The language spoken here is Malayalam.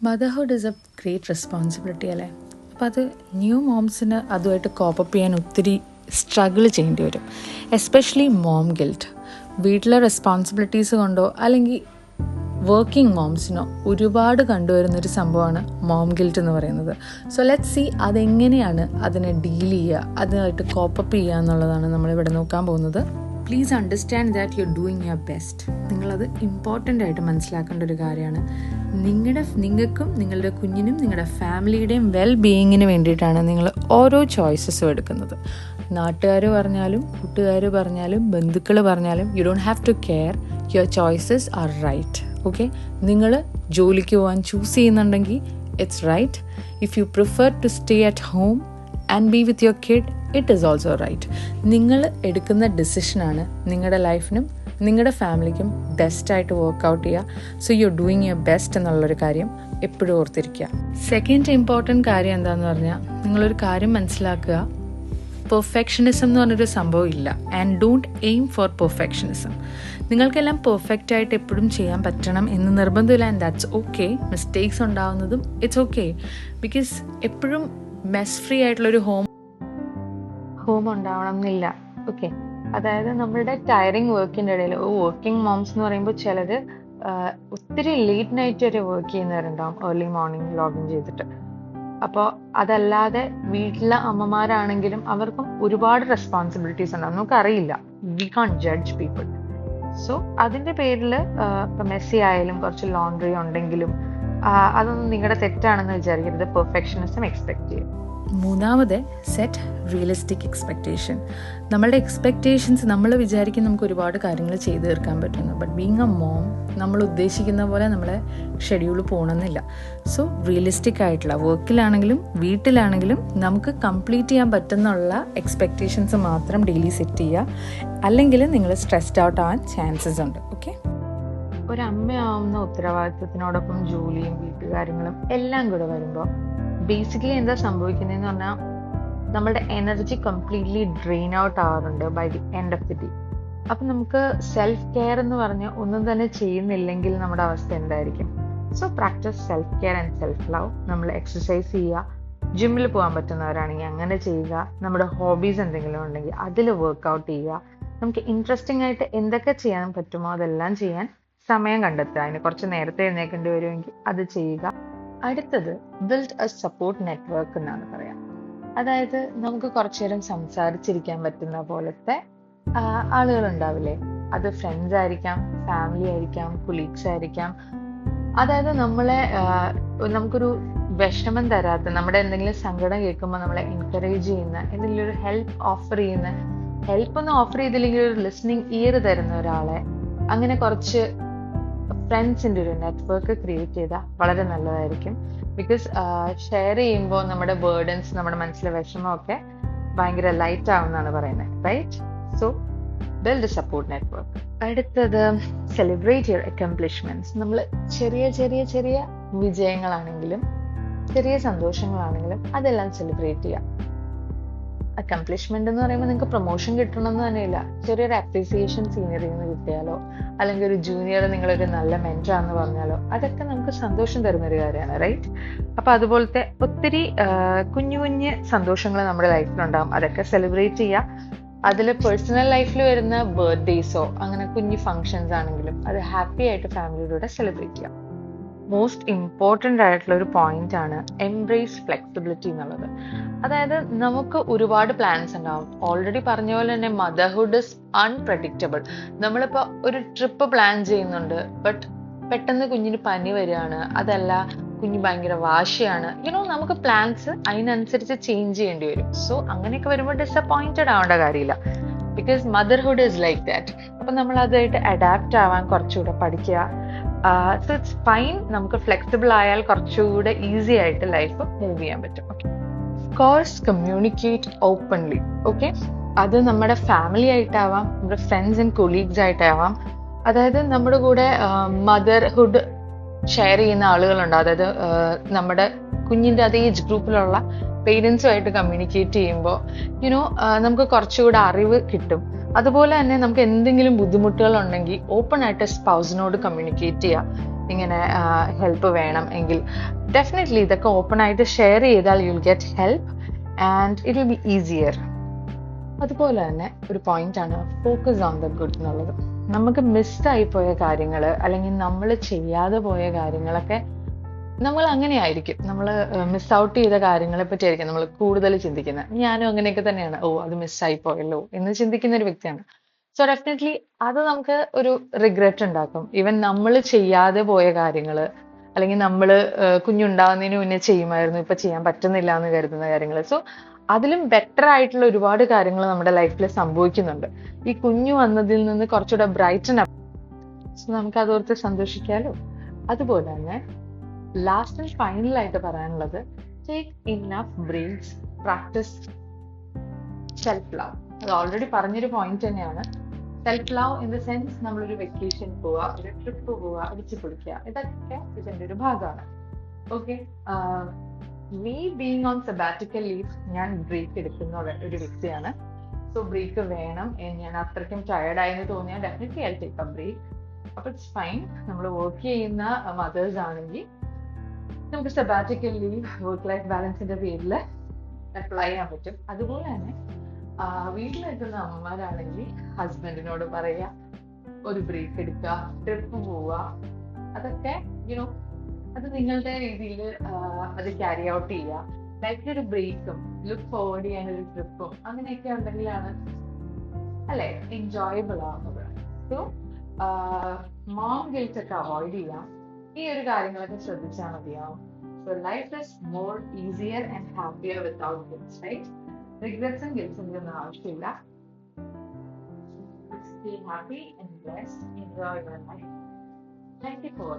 Motherhood is A great responsibility അല്ലേ. അപ്പോൾ അത് ന്യൂ മോംസിന് അതുമായിട്ട് കോപ്പപ്പ് ചെയ്യാൻ ഒത്തിരി സ്ട്രഗിൾ ചെയ്യേണ്ടി വരും. Especially mom guilt. വീട്ടിലെ റെസ്പോൺസിബിലിറ്റീസ് കൊണ്ടോ അല്ലെങ്കിൽ വർക്കിംഗ് മോംസിനോ ഒരുപാട് കണ്ടുവരുന്നൊരു സംഭവമാണ് മോം ഗിൽറ്റ് എന്ന് പറയുന്നത്. സോ ലെറ്റ്സ് സീ അതെങ്ങനെയാണ് അതിനെ ഡീൽ ചെയ്യുക, അതുമായിട്ട് കോപ്പപ്പ് ചെയ്യുക എന്നുള്ളതാണ് നമ്മളിവിടെ നോക്കാൻ പോകുന്നത്. Please understand that you are doing your best. നിങ്ങളത് ഇമ്പോർട്ടൻ്റ് ആയിട്ട് മനസ്സിലാക്കേണ്ട ഒരു കാര്യമാണ്. നിങ്ങൾക്കും നിങ്ങളുടെ കുഞ്ഞിനും നിങ്ങളുടെ ഫാമിലിയുടെയും വെൽ ബീയിങ്ങിന് വേണ്ടിയിട്ടാണ് നിങ്ങൾ ഓരോ ചോയ്സസും എടുക്കുന്നത്. നാട്ടുകാർ പറഞ്ഞാലും കൂട്ടുകാർ പറഞ്ഞാലും ബന്ധുക്കൾ പറഞ്ഞാലും you don't have to care. Your choices are right. Okay, നിങ്ങൾ ജോലിക്ക് പോകാൻ ചൂസ് ചെയ്യുന്നുണ്ടെങ്കിൽ it's right. If you prefer to stay at home and be with your kid, it is also right. നിങ്ങൾ എടുക്കുന്ന ഡിസിഷനാണ് നിങ്ങളുടെ ലൈഫിനും നിങ്ങളുടെ ഫാമിലിക്കും ബെസ്റ്റായിട്ട് വർക്കൗട്ട് ചെയ്യുക. So you are doing your best എന്നുള്ളൊരു കാര്യം എപ്പോഴും ഓർത്തിരിക്കുക. സെക്കൻഡ് ഇമ്പോർട്ടൻറ്റ് കാര്യം എന്താണെന്ന് പറഞ്ഞാൽ, നിങ്ങളൊരു കാര്യം മനസ്സിലാക്കുക, പെർഫെക്ഷനിസം എന്ന് പറഞ്ഞൊരു സംഭവം ഇല്ല. And don't aim for perfectionism. നിങ്ങൾക്കെല്ലാം പെർഫെക്റ്റ് ആയിട്ട് എപ്പോഴും ചെയ്യാൻ പറ്റണം എന്ന് നിർബന്ധമില്ല. And that's okay. മിസ്റ്റേക്സ് ഉണ്ടാവുന്നതും ഇറ്റ്സ് ഓക്കെ. ബിക്കോസ് എപ്പോഴും മെസ് ഫ്രീ ആയിട്ടുള്ളൊരു ഹോം ഉണ്ടാവണം എന്നില്ല. ഓക്കെ, അതായത് നമ്മളുടെ ടയറിങ് വർക്കിൻ്റെ ഇടയിൽ വർക്കിംഗ് മോംസ് എന്ന് പറയുമ്പോൾ ചിലർ ഒത്തിരി ലേറ്റ് നൈറ്റ് വരെ വർക്ക് ചെയ്യുന്നവരുണ്ടാവും, ഏർലി മോർണിംഗ് ലോഗിൻ ചെയ്തിട്ട്. അപ്പോൾ അതല്ലാതെ വീട്ടിലെ അമ്മമാരാണെങ്കിലും അവർക്കും ഒരുപാട് റെസ്പോൺസിബിലിറ്റീസ് ഉണ്ടാവും. നമുക്കറിയില്ല, വി കാൺ ജഡ്ജ് പീപ്പിൾ. സോ അതിൻ്റെ പേരിൽ ഇപ്പം മെസ്സി ആയാലും കുറച്ച് ലോണ്ട്രി ഉണ്ടെങ്കിലും അതൊന്നും നിങ്ങളുടെ തെറ്റാണെന്ന് വിചാരിക്കരുത്. പെർഫെക്ഷനിസം എക്സ്പെക്ട് ചെയ്യും. മൂന്നാമത്, സെറ്റ് റിയലിസ്റ്റിക് എക്സ്പെക്റ്റേഷൻ. നമ്മളുടെ എക്സ്പെക്റ്റേഷൻസ്, നമ്മൾ വിചാരിക്കും നമുക്ക് ഒരുപാട് കാര്യങ്ങൾ ചെയ്തു തീർക്കാൻ പറ്റുന്നു. ബട്ട് ബീങ് എ മോം നമ്മൾ ഉദ്ദേശിക്കുന്ന പോലെ നമ്മളെ ഷെഡ്യൂൾ പോകണമെന്നില്ല. സോ റിയലിസ്റ്റിക് ആയിട്ടുള്ള വർക്കിലാണെങ്കിലും വീട്ടിലാണെങ്കിലും നമുക്ക് കംപ്ലീറ്റ് ചെയ്യാൻ പറ്റുന്നുള്ള എക്സ്പെക്റ്റേഷൻസ് മാത്രം ഡെയിലി സെറ്റ് ചെയ്യുക. അല്ലെങ്കിൽ നിങ്ങൾ സ്ട്രെസ്ഡ് ഔട്ട് ആവാൻ ചാൻസസ് ഉണ്ട്. ഓക്കെ, ഒരമ്മയാവുന്ന ഉത്തരവാദിത്വത്തിനോടൊപ്പം ജോലിയും വീട്ടുകാര്യങ്ങളും എല്ലാം കൂടെ വരുമ്പോൾ ബേസിക്കലി എന്താ സംഭവിക്കുന്നതെന്ന് പറഞ്ഞാൽ, നമ്മുടെ എനർജി കംപ്ലീറ്റ്ലി ഡ്രെയിൻ ഔട്ട് ആവാറുണ്ട് by the end of the day. അപ്പം നമുക്ക് സെൽഫ് കെയർ എന്ന് പറഞ്ഞ് ഒന്നും തന്നെ ചെയ്യുന്നില്ലെങ്കിൽ നമ്മുടെ അവസ്ഥ എന്തായിരിക്കും? So practice self care and self love. നമ്മൾ എക്സസൈസ് ചെയ്യുക, ജിമ്മിൽ പോകാൻ പറ്റുന്നവരാണെങ്കിൽ അങ്ങനെ ചെയ്യുക. നമ്മുടെ ഹോബീസ് എന്തെങ്കിലും ഉണ്ടെങ്കിൽ അതിൽ വർക്കൗട്ട് ചെയ്യുക. നമുക്ക് ഇൻട്രസ്റ്റിംഗ് ആയിട്ട് എന്തൊക്കെ ചെയ്യാൻ പറ്റുമോ അതെല്ലാം ചെയ്യാൻ സമയം കണ്ടെത്തുക. അതിന് കുറച്ച് നേരത്തെ എഴുന്നേൽക്കേണ്ടി വരുമെങ്കിൽ അത് ചെയ്യുക. അടുത്തത്, ബിൽഡ് എ സപ്പോർട്ട് നെറ്റ്വർക്ക് എന്നാണ് പറയാം. അതായത് നമുക്ക് കുറച്ചു നേരം സംസാരിച്ചിരിക്കാൻ പറ്റുന്ന പോലത്തെ ആളുകൾ ഉണ്ടാവില്ലേ? അത് ഫ്രണ്ട്സ് ആയിരിക്കാം, ഫാമിലി ആയിരിക്കാം, കൊളീഗ്സ് ആയിരിക്കാം. അതായത് നമുക്കൊരു വിഷമം തരാത്ത, നമ്മുടെ എന്തെങ്കിലും സങ്കടം കേൾക്കുമ്പോൾ നമ്മളെ എൻകറേജ് ചെയ്യുന്ന, എന്തെങ്കിലും ഒരു ഹെൽപ്പ് ഓഫർ ചെയ്യുന്ന, ഹെൽപ്പൊന്നും ഓഫർ ചെയ്തില്ലെങ്കിൽ ഒരു ലിസണിങ് ഇയർ തരുന്ന ഒരാളെ, അങ്ങനെ കുറച്ച് ഫ്രണ്ട്സിൻ്റെ ഒരു നെറ്റ്വർക്ക് ക്രിയേറ്റ് ചെയ്താൽ വളരെ നല്ലതായിരിക്കും. ബിക്കോസ് ഷെയർ ചെയ്യുമ്പോൾ നമ്മുടെ ബേർഡൻസ്, നമ്മുടെ മനസ്സിലെ വിഷമമൊക്കെ ഭയങ്കര ലൈറ്റ് ആവുമെന്നാണ് പറയുന്നത്, right? So build a support network. അടുത്തത്, സെലിബ്രേറ്റ് യുവർ അക്കംപ്ലിഷ്മെന്റ്സ്. നമ്മൾ ചെറിയ ചെറിയ ചെറിയ വിജയങ്ങളാണെങ്കിലും ചെറിയ സന്തോഷങ്ങളാണെങ്കിലും അതെല്ലാം സെലിബ്രേറ്റ് ചെയ്യുക. അക്കംപ്ലിഷ്മെന്റ് എന്ന് പറയുമ്പോൾ നിങ്ങൾക്ക് പ്രൊമോഷൻ കിട്ടണമെന്ന് തന്നെയില്ല. ചെറിയൊരു അപ്രീസിയേഷൻ സീനിയറിൽ നിന്ന് കിട്ടിയാലോ, അല്ലെങ്കിൽ ഒരു ജൂനിയർ നിങ്ങളൊരു നല്ല മെന്ററാന്ന് പറഞ്ഞാലോ, അതൊക്കെ നമുക്ക് സന്തോഷം തരുന്നൊരു കാര്യമാണ്, റൈറ്റ്? അപ്പൊ അതുപോലത്തെ ഒത്തിരി കുഞ്ഞു കുഞ്ഞ് സന്തോഷങ്ങൾ നമ്മുടെ ലൈഫിലുണ്ടാകും. അതൊക്കെ സെലിബ്രേറ്റ് ചെയ്യുക. അതിൽ പേഴ്സണൽ ലൈഫിൽ വരുന്ന ബർത്ത്ഡേസോ അങ്ങനെ കുഞ്ഞു ഫങ്ഷൻസ് ആണെങ്കിലും അത് ഹാപ്പി ആയിട്ട് ഫാമിലിയിലൂടെ സെലിബ്രേറ്റ് ചെയ്യാം. മോസ്റ്റ് ഇമ്പോർട്ടൻ്റ് ആയിട്ടുള്ള ഒരു പോയിന്റ് ആണ് എംബ്രേസ് ഫ്ലെക്സിബിലിറ്റി എന്നുള്ളത്. അതായത് നമുക്ക് ഒരുപാട് പ്ലാൻസ് ഉണ്ടാവും. ഓൾറെഡി പറഞ്ഞ പോലെ തന്നെ മദർഹുഡ് ഇസ് അൺപ്രഡിക്റ്റബിൾ. നമ്മളിപ്പോൾ ഒരു ട്രിപ്പ് പ്ലാൻ ചെയ്യുന്നുണ്ട്, ബട്ട് പെട്ടെന്ന് കുഞ്ഞിന് പനി വരികയാണ്, അതല്ല കുഞ്ഞ് ഭയങ്കര വാശിയാണ്, നമുക്ക് പ്ലാൻസ് അതിനനുസരിച്ച് ചേഞ്ച് ചെയ്യേണ്ടി വരും. സോ അങ്ങനെയൊക്കെ വരുമ്പോൾ ഡിസപ്പോയിന്റഡ് ആവേണ്ട കാര്യമില്ല. Because motherhood is like that. അപ്പം നമ്മൾ അതുമായിട്ട് അഡാപ്റ്റ് ആവാൻ കുറച്ചുകൂടെ പഠിക്കുക. So it's fine. നമുക്ക് ഫ്ലെക്സിബിൾ ആയാൽ കുറച്ചുകൂടെ ഈസി ആയിട്ട് ലൈഫ് മൂവ് ചെയ്യാൻ പറ്റും. Okay, course communicate openly. Okay, അത് നമ്മുടെ ഫാമിലി ആയിട്ടാവാം, നമ്മുടെ ഫ്രണ്ട്സ് ആൻഡ് കൊളീഗ്സ് ആയിട്ടാവാം. അതായത് നമ്മുടെ കൂടെ മദർഹുഡ് ഷെയർ ചെയ്യുന്ന ആളുകളുണ്ട്. അതായത് നമ്മുടെ കുഞ്ഞിന്റെ അതേ ഏജ് ഗ്രൂപ്പിലുള്ള പേരൻസുമായിട്ട് കമ്മ്യൂണിക്കേറ്റ് ചെയ്യുമ്പോൾ നമുക്ക് കുറച്ചുകൂടെ അറിവ് കിട്ടും. അതുപോലെ തന്നെ നമുക്ക് എന്തെങ്കിലും ബുദ്ധിമുട്ടുകൾ ഉണ്ടെങ്കിൽ ഓപ്പൺ ആയിട്ട് സ്പൗസിനോട് കമ്മ്യൂണിക്കേറ്റ് ചെയ്യുക. ഇങ്ങനെ ഹെൽപ്പ് വേണം എങ്കിൽ ഡെഫിനറ്റ്ലി ഇതൊക്കെ ഓപ്പൺ ആയിട്ട് ഷെയർ ചെയ്താൽ you will get help and it will be easier. അതുപോലെ തന്നെ ഒരു പോയിന്റ് ആണ് ഫോക്കസ് ഓൺ ദ ഗുഡ് എന്നുള്ളത്. നമുക്ക് മിസ്സായി പോയ കാര്യങ്ങൾ അല്ലെങ്കിൽ നമ്മൾ ചെയ്യാതെ പോയ കാര്യങ്ങളൊക്കെ നമ്മൾ അങ്ങനെ ആയിരിക്കും, നമ്മൾ മിസ് ഔട്ട് ചെയ്ത കാര്യങ്ങളെ പറ്റി ആയിരിക്കും നമ്മൾ കൂടുതൽ ചിന്തിക്കുന്നത്. ഞാനും അങ്ങനെയൊക്കെ തന്നെയാണ്, അത് മിസ്സായി പോയല്ലോ എന്ന് ചിന്തിക്കുന്ന ഒരു വ്യക്തിയാണ്. സോ ഡെഫിനറ്റ്ലി അത് നമുക്ക് ഒരു റിഗ്രറ്റ് ഉണ്ടാക്കും. ഈവൻ നമ്മൾ ചെയ്യാതെ പോയ കാര്യങ്ങൾ അല്ലെങ്കിൽ നമ്മൾ കുഞ്ഞുണ്ടാകുന്നതിന് മുന്നേ ചെയ്യുമായിരുന്നു, ഇപ്പൊ ചെയ്യാൻ പറ്റുന്നില്ല എന്ന് കരുതുന്ന കാര്യങ്ങൾ. സോ അതിലും ബെറ്റർ ആയിട്ടുള്ള ഒരുപാട് കാര്യങ്ങൾ നമ്മുടെ ലൈഫിൽ സംഭവിക്കുന്നുണ്ട്. ഈ കുഞ്ഞു വന്നതിൽ നിന്ന് കുറച്ചുകൂടെ ബ്രൈറ്റൻ അപ്പ്. സോ നമുക്ക് അതോർത്ത് സന്തോഷിക്കാലോ. അതുപോലെ തന്നെ ലാസ്റ്റ് ആൻഡ് ഫൈനൽ ആയിട്ട് പറയാനുള്ളത്, take enough breaks, practice self love. അത് ഓൾറെഡി പറഞ്ഞൊരു പോയിന്റ് തന്നെയാണ്. Self love in the sense നമ്മളൊരു വെക്കേഷൻ പോവുക, ഒരു ട്രിപ്പ് പോവുക, അടിച്ചു പൊളിക്കുക, ഇതൊക്കെ ഇതിന്റെ ഒരു ഭാഗമാണ്. Okay, me being on sabbatical leave, ഞാൻ ബ്രേക്ക് എടുക്കുന്ന ഒരു വ്യക്തിയാണ്. സോ ബ്രേക്ക് വേണം. ഞാൻ അത്രയ്ക്കും ടയർഡായെന്ന് തോന്നിയാൽ definitely I take a break. അപ്പൊ ഇറ്റ്സ് ഫൈൻ. നമ്മൾ വർക്ക് ചെയ്യുന്ന മദേഴ്സ് ആണെങ്കിൽ നമുക്ക് സബാറ്റിക്കൽ ലീവ് വർക്ക് ലൈഫ് ബാലൻസിന്റെ പേരിൽ അപ്ലൈ ചെയ്യാൻ പറ്റും. അതുപോലെ തന്നെ വീട്ടിലെത്തുന്ന അമ്മമാരാണെങ്കിൽ ഹസ്ബൻഡിനോട് പറയുക, ഒരു ബ്രേക്ക് എടുക്കുക, ട്രിപ്പ് പോവുക, അതൊക്കെ അത് നിങ്ങളുടെ രീതിയിൽ അത് ക്യാരി ഔട്ട് ചെയ്യുക. ലൈഫിലൊരു ബ്രേക്കും ലുക്ക് ഫോർവേഡ് ചെയ്യാൻ ഒരു ട്രിപ്പും അങ്ങനെയൊക്കെ ഉണ്ടെങ്കിലാണ് അല്ലെ എൻജോയബിൾ ആവുന്നത്. സോ മോം ഗിൽറ്റ് ഒക്കെ അവോയ്ഡ് ചെയ്യാം. ഈ ഒരു കാര്യങ്ങളൊക്കെ ശ്രദ്ധിച്ചാൽ മതിയാവും. So life is more easier and happier without guilts, right? റിഗ്രറ്റ്സും ഗിൽറ്റ്സും ഒന്നും ആവശ്യമില്ല. Stay happy and blessed. Enjoy your life. Thank you for